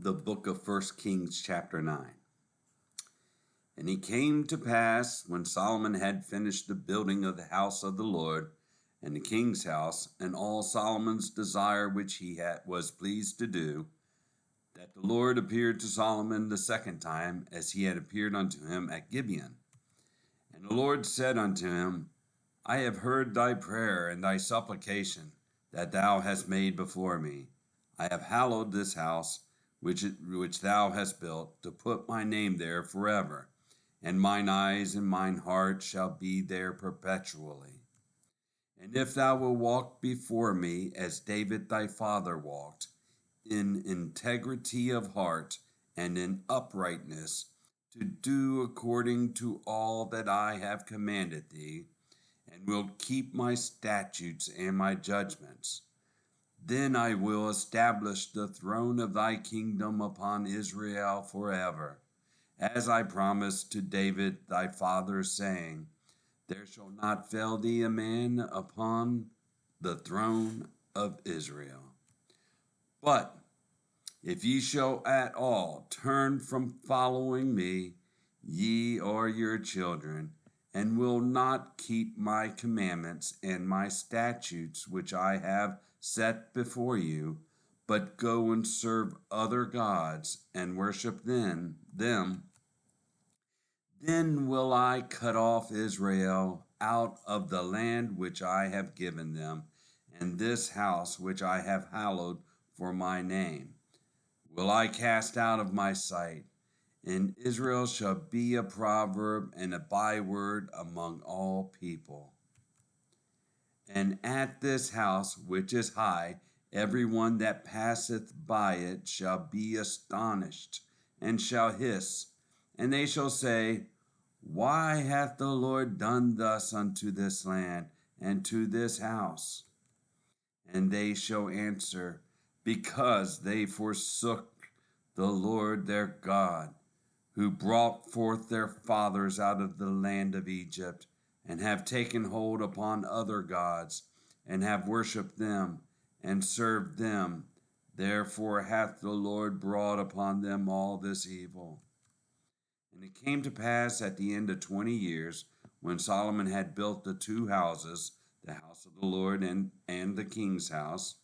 The book of First Kings, chapter 9. And it came to pass, when Solomon had finished the building of the house of the Lord, and the king's house, and all Solomon's desire which was pleased to do, that the Lord appeared to Solomon the second time, as he had appeared unto him at Gibeon. And the Lord said unto him, I have heard thy prayer and thy supplication that thou hast made before me. I have hallowed this house which thou hast built, to put my name there forever, and mine eyes and mine heart shall be there perpetually. And if thou wilt walk before me as David thy father walked, in integrity of heart and in uprightness, to do according to all that I have commanded thee, and wilt keep my statutes and my judgments, then I will establish the throne of thy kingdom upon Israel forever, as I promised to David thy father, saying, There shall not fail thee a man upon the throne of Israel. But if ye shall at all turn from following me, ye or your children, and will not keep my commandments and my statutes which I have set before you, but go and serve other gods and worship them, then will I cut off Israel out of the land which I have given them, and this house which I have hallowed for my name will I cast out of my sight, and Israel shall be a proverb and a byword among all people. And at this house which is high, every one that passeth by it shall be astonished, and shall hiss, and they shall say, Why hath the Lord done thus unto this land and to this house? And they shall answer, Because they forsook the Lord their God, who brought forth their fathers out of the land of Egypt, and have taken hold upon other gods, and have worshipped them, and served them. Therefore hath the Lord brought upon them all this evil. And it came to pass at the end of 20 years, when Solomon had built the two houses, the house of the Lord and the king's house.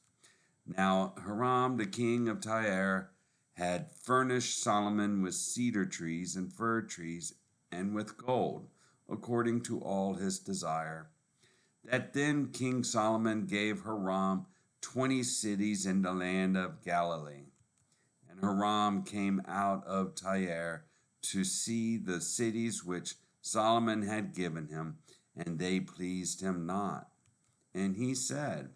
Now Hiram the king of Tyre had furnished Solomon with cedar trees and fir trees, and with gold, according to all his desire. That then King Solomon gave Hiram 20 cities in the land of Galilee. And Hiram came out of Tyre to see the cities which Solomon had given him, and they pleased him not. And he said,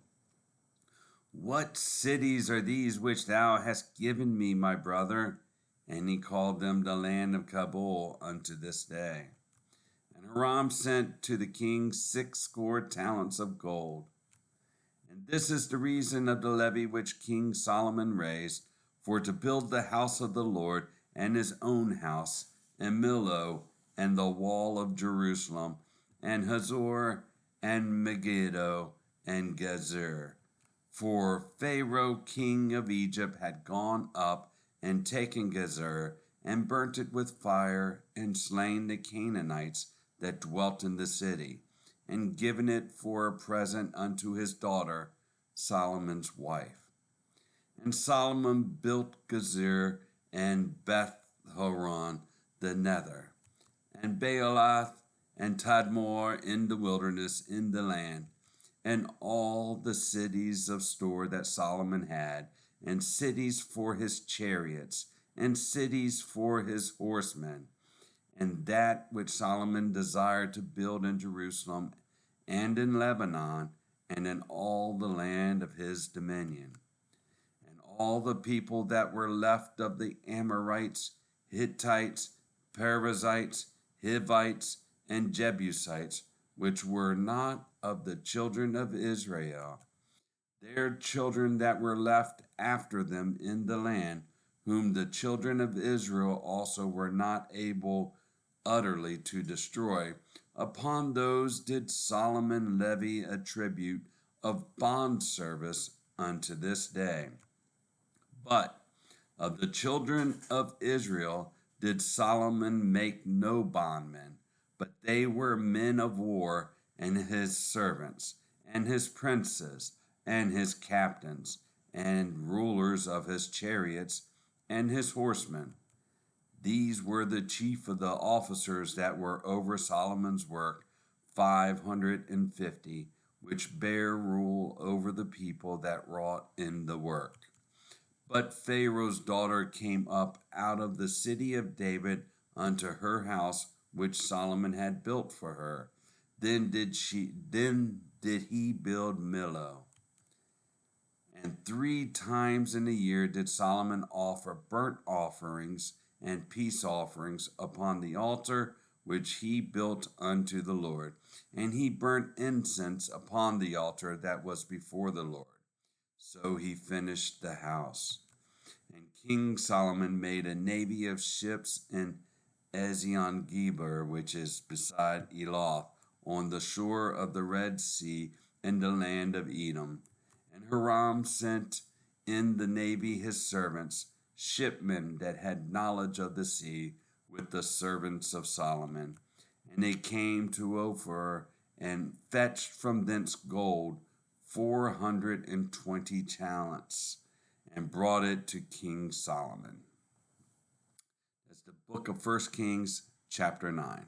What cities are these which thou hast given me, my brother? And he called them the land of Kabul unto this day. And Hiram sent to the king 60 talents of gold. And this is the reason of the levy which King Solomon raised, for to build the house of the Lord, and his own house, and Millo, and the wall of Jerusalem, and Hazor, and Megiddo, and Gezer. For Pharaoh king of Egypt had gone up and taken Gezer, and burnt it with fire, and slain the Canaanites that dwelt in the city, and given it for a present unto his daughter, Solomon's wife. And Solomon built Gezer, and Beth Horon the nether, and Baalath, and Tadmor in the wilderness in the land, and all the cities of store that Solomon had, and cities for his chariots, and cities for his horsemen, and that which Solomon desired to build in Jerusalem, and in Lebanon, and in all the land of his dominion. And all the people that were left of the Amorites, Hittites, Perizzites, Hivites, and Jebusites, which were not of the children of Israel, their children that were left after them in the land, whom the children of Israel also were not able utterly to destroy, upon those did Solomon levy a tribute of bond service unto this day. But Of the children of Israel did Solomon make no bondmen, but they were men of war, and his servants, and his princes, and his captains, and rulers of his chariots, and his horsemen. These were the chief of the officers that were over Solomon's work, 550, which bare rule over the people that wrought in the work. But Pharaoh's daughter came up out of the city of David unto her house which Solomon had built for her. Then did he build Millo. And 3 times in a year did Solomon offer burnt offerings and peace offerings upon the altar which he built unto the Lord. And he burnt incense upon the altar that was before the Lord. So he finished the house. And King Solomon made a navy of ships in Ezion Geber, which is beside Eloth, on the shore of the Red Sea in the land of Edom. And Hiram sent in the navy his servants, shipmen that had knowledge of the sea, with the servants of Solomon. And they came to Ophir and fetched from thence gold 420 talents, and brought it to King Solomon. That's the book of 1 Kings, chapter 9.